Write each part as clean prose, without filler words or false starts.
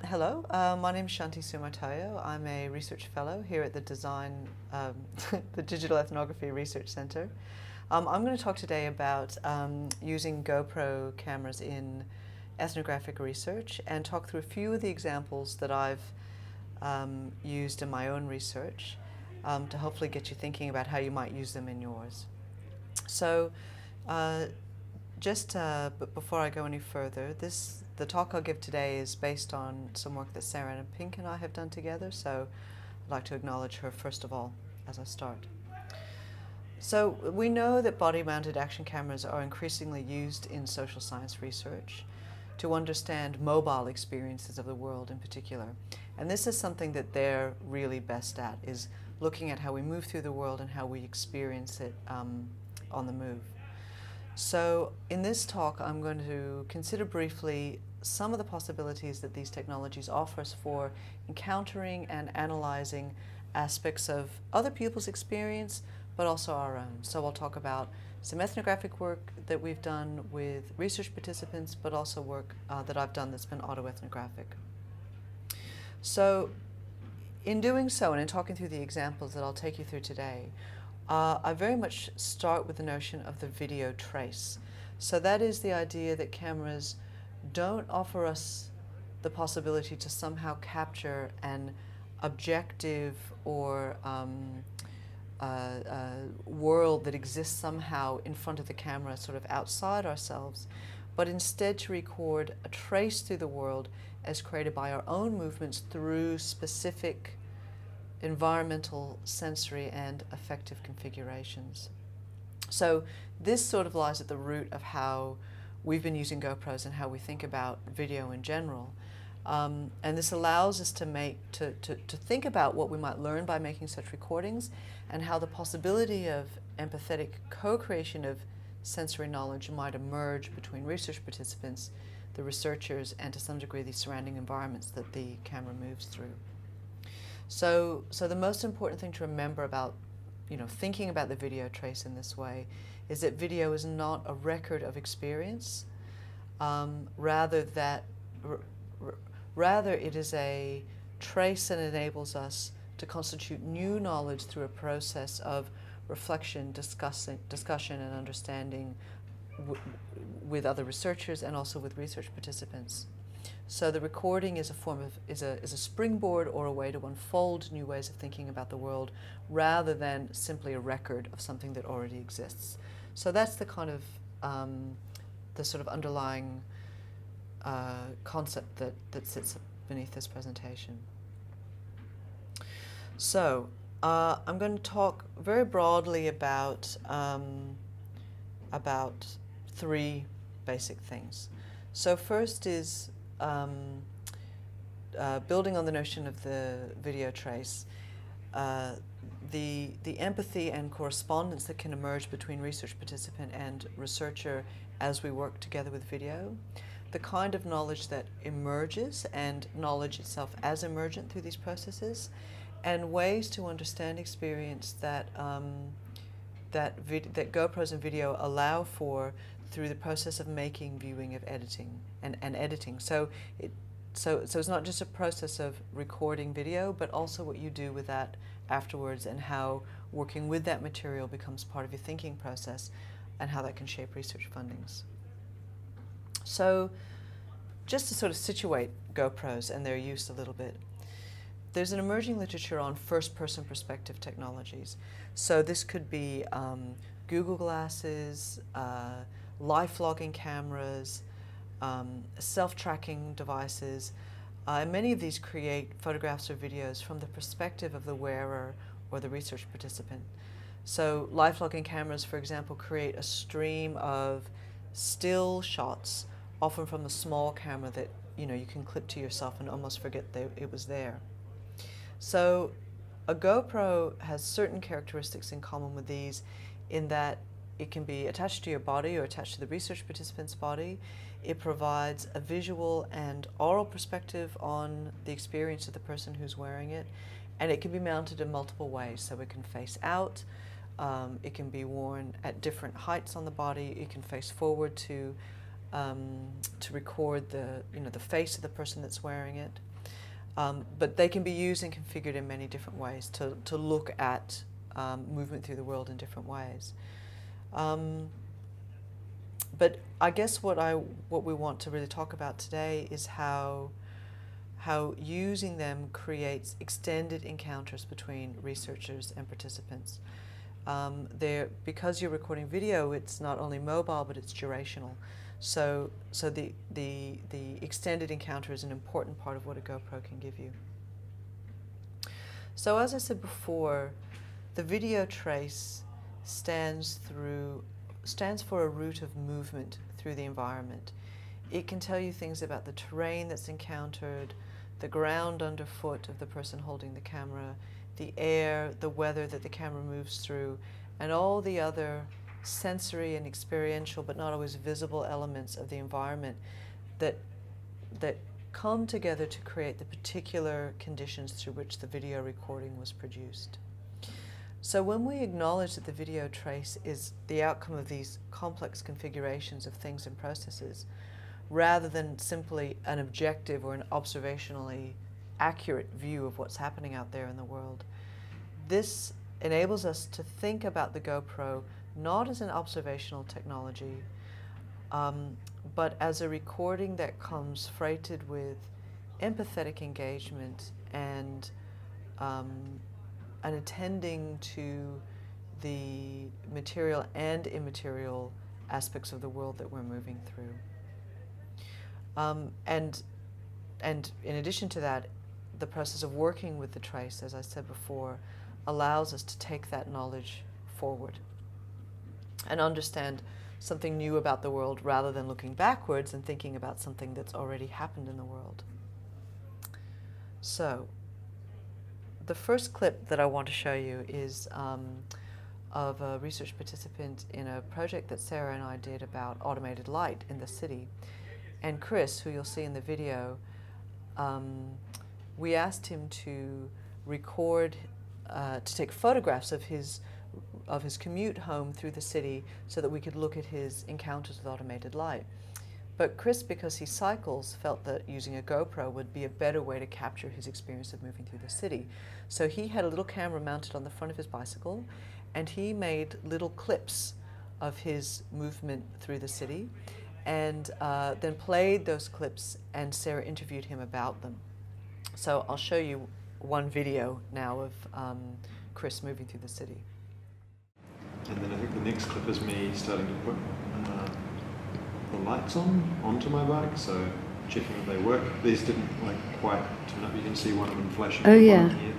Hello, my name is Shanti Sumartojo. I'm a research fellow here at the the Digital Ethnography Research Center. I'm going to talk today about using GoPro cameras in ethnographic research and talk through a few of the examples that I've used in my own research to hopefully get you thinking about how you might use them in yours. So, but before I go any further, the talk I'll give today is based on some work that Sarah and Pink and I have done together, so I'd like to acknowledge her first of all as I start. So we know that body-mounted action cameras are increasingly used in social science research to understand mobile experiences of the world in particular. And this is something that they're really best at, is looking at how we move through the world and how we experience it on the move. So in this talk, I'm going to consider briefly some of the possibilities that these technologies offer us for encountering and analyzing aspects of other people's experience, but also our own. So I'll talk about some ethnographic work that we've done with research participants, but also work that I've done that's been autoethnographic. So in doing so, and in talking through the examples that I'll take you through today, I very much start with the notion of the video trace. So that is the idea that cameras don't offer us the possibility to somehow capture an objective or world that exists somehow in front of the camera, sort of outside ourselves, but instead to record a trace through the world as created by our own movements through specific environmental, sensory, and affective configurations. So this sort of lies at the root of how we've been using GoPros and how we think about video in general. And this allows us to think about what we might learn by making such recordings and how the possibility of empathetic co-creation of sensory knowledge might emerge between research participants, the researchers, and to some degree the surrounding environments that the camera moves through. So the most important thing to remember about, thinking about the video trace in this way is that video is not a record of experience. Rather it is a trace that enables us to constitute new knowledge through a process of reflection, discussion, and understanding with other researchers and also with research participants. So the recording is a springboard or a way to unfold new ways of thinking about the world rather than simply a record of something that already exists. So that's the kind of the sort of underlying concept that sits beneath this presentation. So I'm going to talk very broadly about three basic things. So first is building on the notion of the video trace, the empathy and correspondence that can emerge between research participant and researcher as we work together with video, the kind of knowledge that emerges and knowledge itself as emergent through these processes, and ways to understand experience that GoPros and video allow for through the process of making, viewing, of editing, and editing. So it's not just a process of recording video, but also what you do with that afterwards and how working with that material becomes part of your thinking process and how that can shape research fundings. So just to sort of situate GoPros and their use a little bit, there's an emerging literature on first-person perspective technologies. So this could be Google Glasses, life logging cameras, self-tracking devices. And many of these create photographs or videos from the perspective of the wearer or the research participant. So life logging cameras, for example, create a stream of still shots, often from a small camera that you can clip to yourself and almost forget that it was there. So a GoPro has certain characteristics in common with these in that it can be attached to your body or attached to the research participant's body. It provides a visual and oral perspective on the experience of the person who's wearing it, and it can be mounted in multiple ways. So it can face out, it can be worn at different heights on the body, it can face forward to record the face of the person that's wearing it. But they can be used and configured in many different ways to look at movement through the world in different ways. But I guess what we want to really talk about today is how using them creates extended encounters between researchers and participants. Because you're recording video, it's not only mobile, but it's durational. So the extended encounter is an important part of what a GoPro can give you. So as I said before, the video trace stands for a route of movement through the environment. It can tell you things about the terrain that's encountered, the ground underfoot of the person holding the camera, the air, the weather that the camera moves through, and all the other sensory and experiential but not always visible elements of the environment that come together to create the particular conditions through which the video recording was produced. So when we acknowledge that the video trace is the outcome of these complex configurations of things and processes, rather than simply an objective or an observationally accurate view of what's happening out there in the world, this enables us to think about the GoPro not as an observational technology, but as a recording that comes freighted with empathetic engagement and attending to the material and immaterial aspects of the world that we're moving through. And in addition to that, the process of working with the trace, as I said before, allows us to take that knowledge forward and understand something new about the world rather than looking backwards and thinking about something that's already happened in the world. So, the first clip that I want to show you is of a research participant in a project that Sarah and I did about automated light in the city. And Chris, who you'll see in the video, we asked him to record, to take photographs of his commute home through the city so that we could look at his encounters with automated light. But Chris, because he cycles, felt that using a GoPro would be a better way to capture his experience of moving through the city. So he had a little camera mounted on the front of his bicycle, and he made little clips of his movement through the city, and then played those clips, and Sarah interviewed him about them. So I'll show you one video now of Chris moving through the city. And then I think the next clip is me starting to put the lights onto my bike, so checking if they work. These didn't quite turn up. You can see one of them flashing. Oh yeah. Here.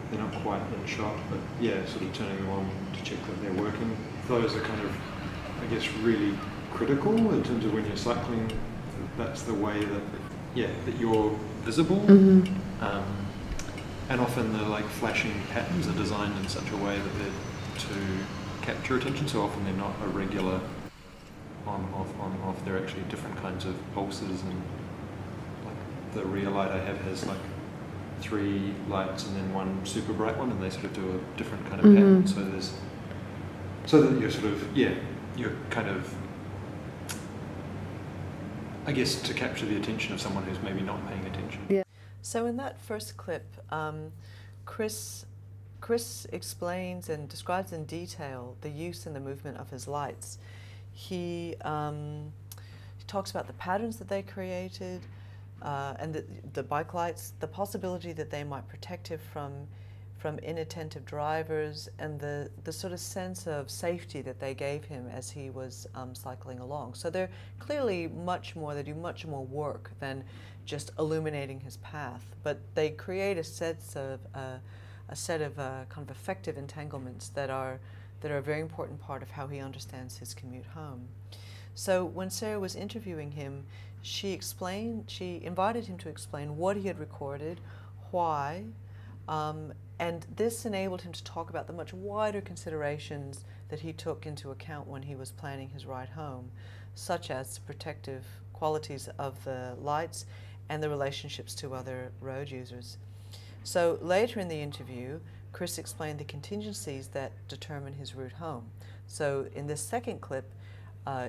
They're not quite in shot, but yeah, sort of turning them on to check that they're working. Those are kind of, I guess, really critical in terms of when you're cycling. That's the way that you're visible. Mm-hmm. And often the flashing patterns are designed in such a way that they're to capture attention. So often they're not a regular on-off. They're actually different kinds of pulses, and the rear light I have has 3 lights and then one super bright one, and they sort of do a different kind of pattern. So that you're sort of you're kind of, I guess, to capture the attention of someone who's maybe not paying attention. Yeah. So in that first clip, Chris explains and describes in detail the use and the movement of his lights. He talks about the patterns that they created, and the bike lights, the possibility that they might protect him from inattentive drivers, and the sort of sense of safety that they gave him as he was cycling along. So they're clearly they do much more work than just illuminating his path, but they create a set of kind of effective entanglements that are a very important part of how he understands his commute home. So when Sarah was interviewing him, she invited him to explain what he had recorded, why, and this enabled him to talk about the much wider considerations that he took into account when he was planning his ride home, such as the protective qualities of the lights and the relationships to other road users. So later in the interview, Chris explained the contingencies that determine his route home. So in this second clip,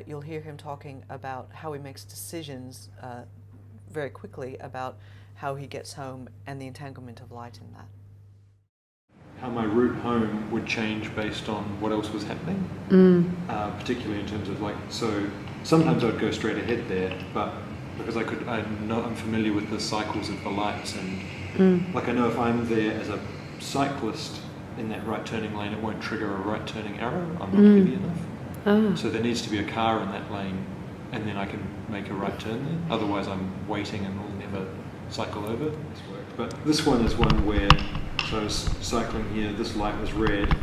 you'll hear him talking about how he makes decisions very quickly about how he gets home and the entanglement of light in that. How my route home would change based on what else was happening, particularly in terms of so sometimes I'd go straight ahead there, but because I'm familiar with the cycles of the lights, and I know if I'm there as a cyclist in that right turning lane, it won't trigger a right turning arrow. I'm not heavy enough. So there needs to be a car in that lane, and then I can make a right turn there. Otherwise I'm waiting and will never cycle over. But this one is one where, so I was cycling here, this light was red.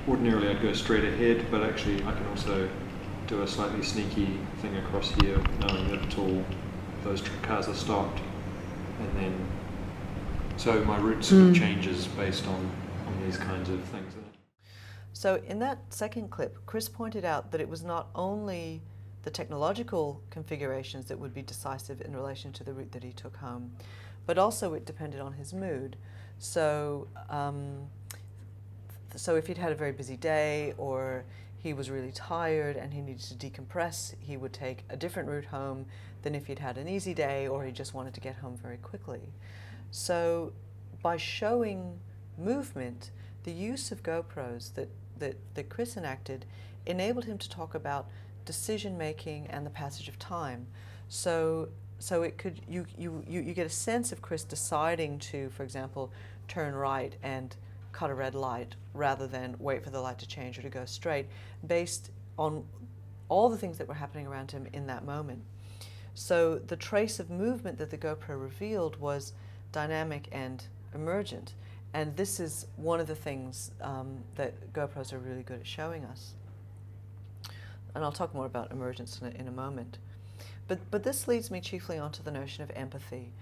Ordinarily I'd go straight ahead, but actually I can also do a slightly sneaky thing across here, knowing that those cars are stopped. And then, so my route sort of changes based on these kinds of things. So in that second clip, Chris pointed out that it was not only the technological configurations that would be decisive in relation to the route that he took home, but also it depended on his mood. So, so if he'd had a very busy day, or he was really tired and he needed to decompress, he would take a different route home than if he'd had an easy day or he just wanted to get home very quickly. So by showing movement, the use of GoPros that Chris enacted enabled him to talk about decision making and the passage of time. So it could, you get a sense of Chris deciding to, for example, turn right and cut a red light rather than wait for the light to change or to go straight, based on all the things that were happening around him in that moment. So the trace of movement that the GoPro revealed was dynamic and emergent. And this is one of the things that GoPros are really good at showing us. And I'll talk more about emergence in a moment. But this leads me chiefly onto the notion of empathy.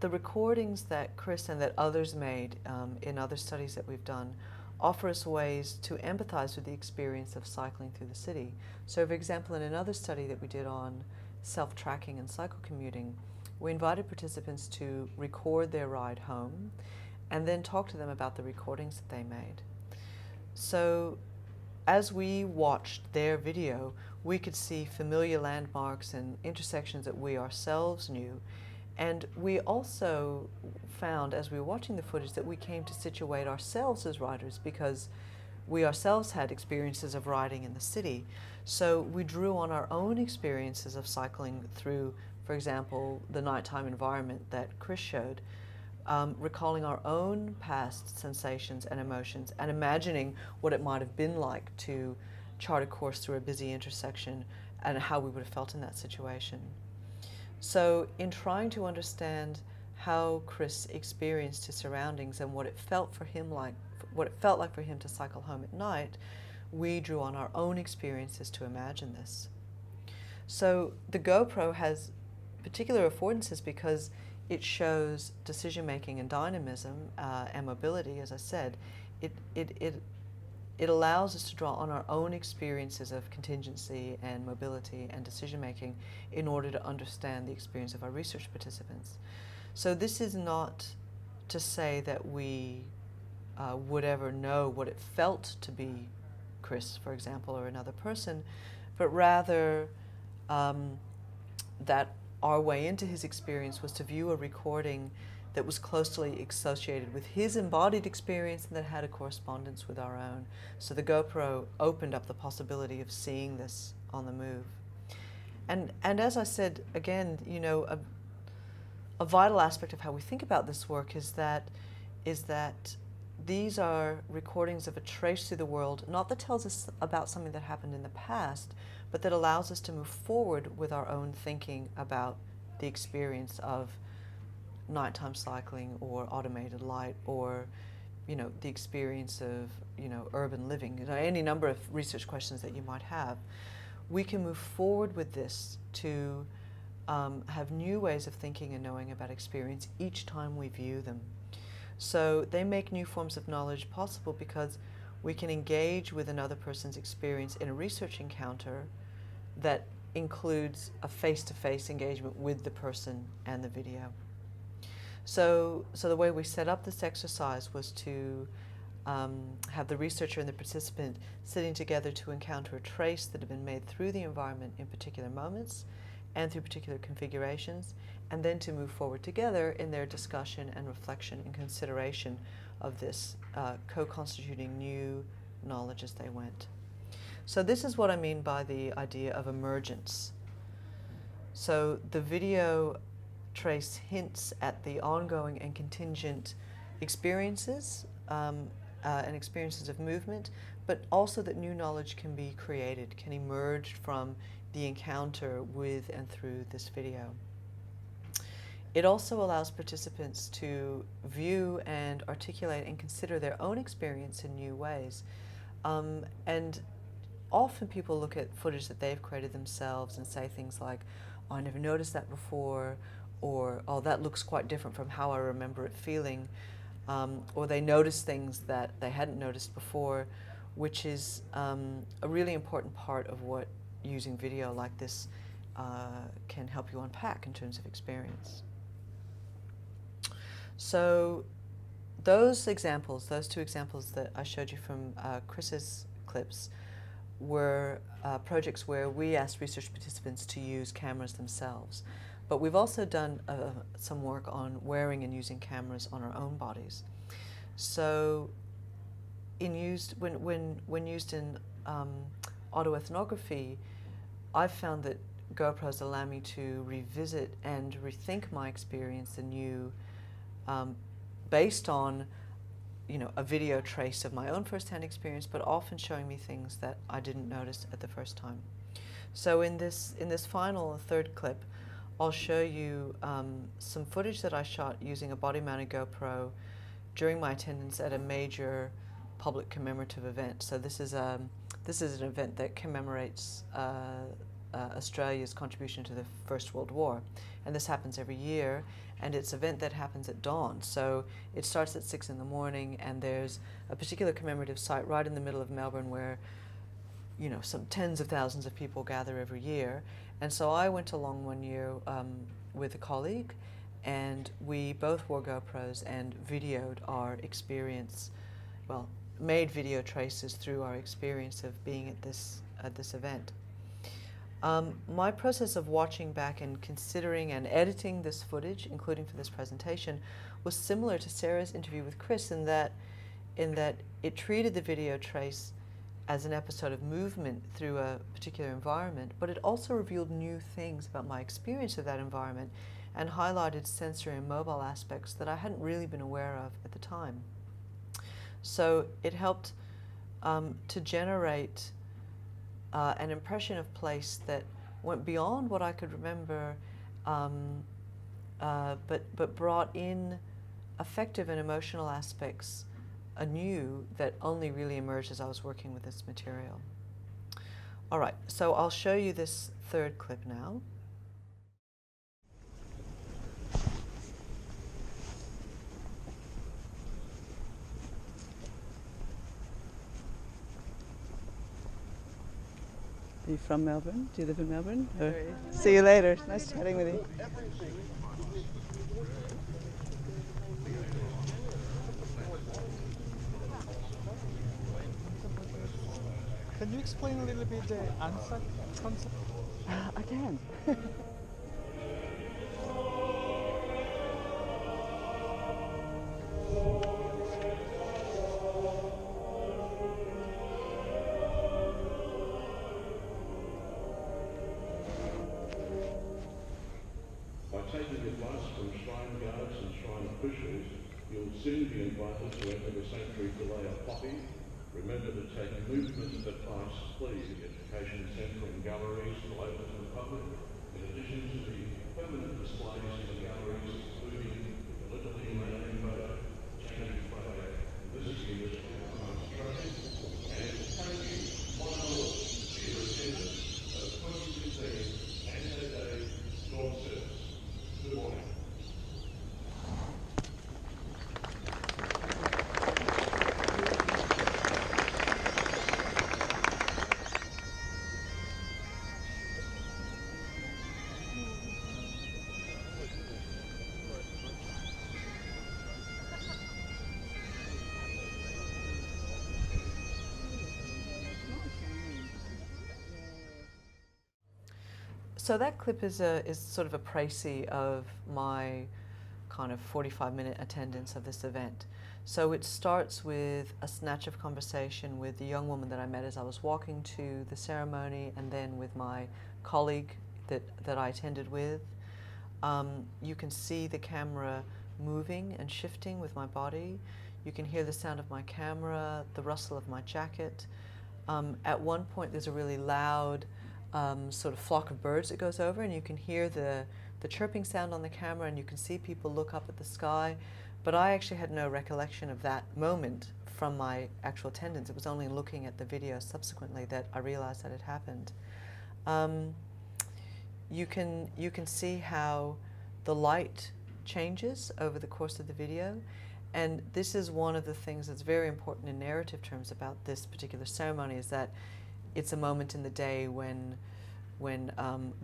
The recordings that Chris and that others made in other studies that we've done offer us ways to empathize with the experience of cycling through the city. So for example, in another study that we did on self-tracking and cycle commuting, we invited participants to record their ride home and then talk to them about the recordings that they made. So as we watched their video, we could see familiar landmarks and intersections that we ourselves knew. And we also found, as we were watching the footage, that we came to situate ourselves as riders because we ourselves had experiences of riding in the city. So we drew on our own experiences of cycling through, for example, the nighttime environment that Chris showed, recalling our own past sensations and emotions and imagining what it might have been like to chart a course through a busy intersection and how we would have felt in that situation. So in trying to understand how Chris experienced his surroundings and what it felt for him like, what it felt like for him to cycle home at night, we drew on our own experiences to imagine this. So the GoPro has particular affordances because it shows decision-making and dynamism and mobility, as I said. It allows us to draw on our own experiences of contingency and mobility and decision-making in order to understand the experience of our research participants. So this is not to say that we would ever know what it felt to be Chris, for example, or another person, but rather that our way into his experience was to view a recording that was closely associated with his embodied experience and that had a correspondence with our own. So the GoPro opened up the possibility of seeing this on the move. And as I said, again, you know, a vital aspect of how we think about this work is that these are recordings of a trace through the world, not that tells us about something that happened in the past, but that allows us to move forward with our own thinking about the experience of nighttime cycling or automated light, or, you know, the experience of, you know, urban living, you know, any number of research questions that you might have. We can move forward with this to have new ways of thinking and knowing about experience each time we view them. So they make new forms of knowledge possible because we can engage with another person's experience in a research encounter that includes a face-to-face engagement with the person and the video. So the way we set up this exercise was to have the researcher and the participant sitting together to encounter a trace that had been made through the environment in particular moments, and through particular configurations, and then to move forward together in their discussion and reflection and consideration of this, co-constituting new knowledge as they went. So this is what I mean by the idea of emergence. So the video trace hints at the ongoing and contingent experiences and experiences of movement, but also that new knowledge can be created, can emerge from the encounter with and through this video. It also allows participants to view and articulate and consider their own experience in new ways. And often people look at footage that they've created themselves and say things like, "Oh, I never noticed that before," or "Oh, that looks quite different from how I remember it feeling," or they notice things that they hadn't noticed before, which is a really important part of what using video like this can help you unpack in terms of experience. So those examples, those two examples that I showed you from Chris's clips, were projects where we asked research participants to use cameras themselves. But we've also done some work on wearing and using cameras on our own bodies. So when used in auto ethnography, I've found that GoPros allow me to revisit and rethink my experience anew, based on, a video trace of my own first-hand experience, but often showing me things that I didn't notice at the first time. So in this final third clip, I'll show you some footage that I shot using a body-mounted GoPro during my attendance at a major public commemorative event. So this is an event that commemorates Australia's contribution to the First World War, and this happens every year, and it's an event that happens at dawn. So it starts at 6 in the morning, and there's a particular commemorative site right in the middle of Melbourne where some tens of thousands of people gather every year. And so I went along one year with a colleague, and we both wore GoPros and videoed our experience, made video traces through our experience of being at this event. My process of watching back and considering and editing this footage, including for this presentation, was similar to Sarah's interview with Chris in that it treated the video trace as an episode of movement through a particular environment, but it also revealed new things about my experience of that environment and highlighted sensory and mobile aspects that I hadn't really been aware of at the time. So it helped to generate an impression of place that went beyond what I could remember, but brought in affective and emotional aspects anew that only really emerged as I was working with this material. All right, so I'll show you this third clip now. Are you from Melbourne? Do you live in Melbourne? See you later. Nice chatting with you. Can you explain a little bit the answer concept? I can. By taking advice from shrine guards and shrine officials, you'll soon be invited to enter the sanctuary to lay a poppy. Remember to take movement advice, please. The Education Centre and galleries will open to the public, in addition to the permanent displays in the galleries, including the Little Elaine photo, changing photo, visiting the Australia, and thank you, one and all, for your attendance at the 2016 Anzac Day Dawn Service. Good morning. So that clip is sort of a précis of my kind of 45-minute attendance of this event. So it starts with a snatch of conversation with the young woman that I met as I was walking to the ceremony, and then with my colleague that I attended with. You can see the camera moving and shifting with my body. You can hear the sound of my camera, the rustle of my jacket. At one point there's a really loud sort of flock of birds that goes over, and you can hear the chirping sound on the camera, and you can see people look up at the sky. But I actually had no recollection of that moment from my actual attendance. It was only looking at the video subsequently that I realized that it happened. You can see how the light changes over the course of the video, and this is one of the things that's very important in narrative terms about this particular ceremony, is that it's a moment in the day when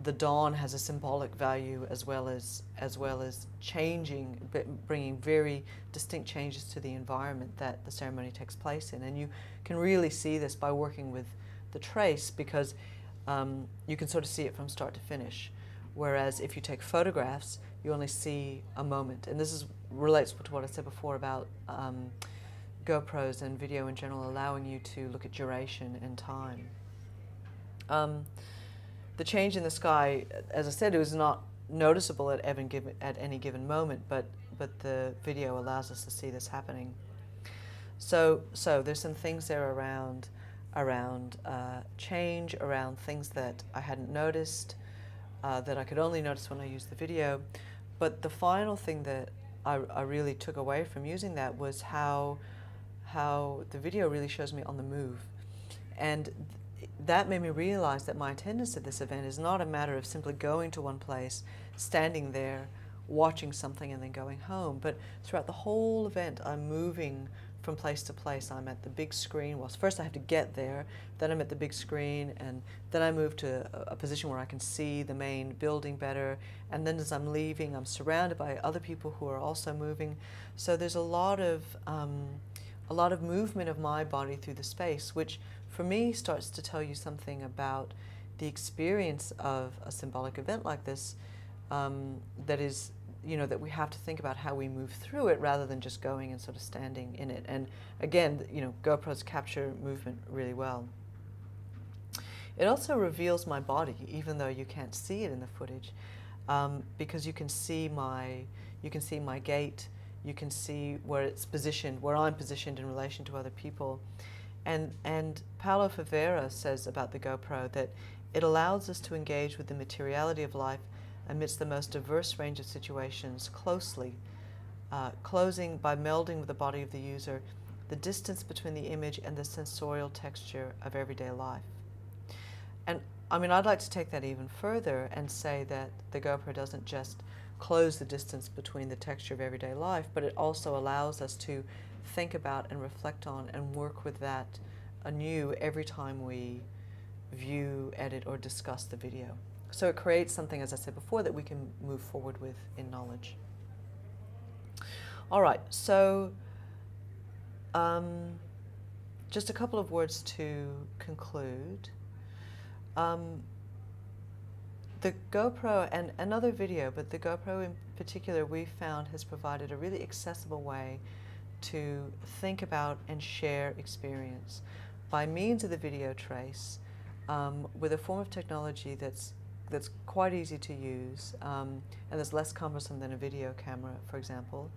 the dawn has a symbolic value as well as changing, bringing very distinct changes to the environment that the ceremony takes place in. And you can really see this by working with the trace, because you can sort of see it from start to finish. Whereas if you take photographs, you only see a moment. And this relates to what I said before about GoPros and video in general allowing you to look at duration and time. The change in the sky, as I said, it was not noticeable at any given moment, but the video allows us to see this happening. So there's some things there around change, around things that I hadn't noticed, that I could only notice when I used the video. But the final thing that I really took away from using that was how the video really shows me on the move. And that made me realize that my attendance at this event is not a matter of simply going to one place, standing there, watching something and then going home. But throughout the whole event, I'm moving from place to place. I'm at the big screen. Well, first I have to get there, then I'm at the big screen, and then I move to a position where I can see the main building better. And then as I'm leaving, I'm surrounded by other people who are also moving. So there's a lot of movement of my body through the space, which for me starts to tell you something about the experience of a symbolic event like this, that is, that we have to think about how we move through it rather than just going and sort of standing in it. And again, GoPros capture movement really well. It also reveals my body, even though you can't see it in the footage, because you can see my gait, you can see where it's positioned, where I'm positioned in relation to other people. And Paulo Ferreira says about the GoPro that it allows us to engage with the materiality of life amidst the most diverse range of situations closely, closing by melding with the body of the user the distance between the image and the sensorial texture of everyday life. And I mean, I'd like to take that even further and say that the GoPro doesn't just close the distance between the texture of everyday life, but it also allows us to think about and reflect on and work with that anew every time we view, edit, or discuss the video. So it creates something, as I said before, that we can move forward with in knowledge. All right, so just a couple of words to conclude. The GoPro and another video, but the GoPro in particular, we found has provided a really accessible way to think about and share experience by means of the video trace, with a form of technology that's quite easy to use, and that's less cumbersome than a video camera, for example.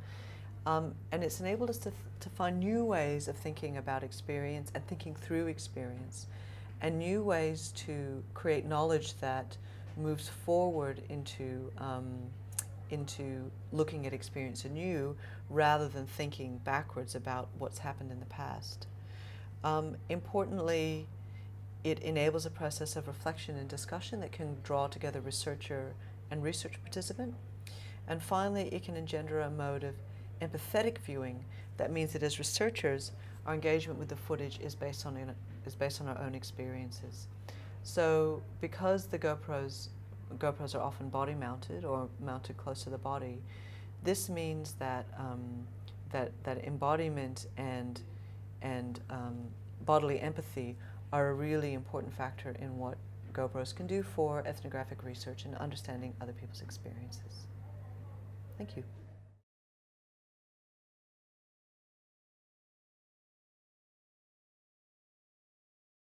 And it's enabled us to find new ways of thinking about experience and thinking through experience, and new ways to create knowledge that moves forward into looking at experience anew rather than thinking backwards about what's happened in the past. Importantly, it enables a process of reflection and discussion that can draw together researcher and research participant. And finally, it can engender a mode of empathetic viewing. That means that as researchers, our engagement with the footage is based on our own experiences. So because the GoPros are often body mounted or mounted close to the body, this means that that embodiment and bodily empathy are a really important factor in what GoPros can do for ethnographic research and understanding other people's experiences. Thank you.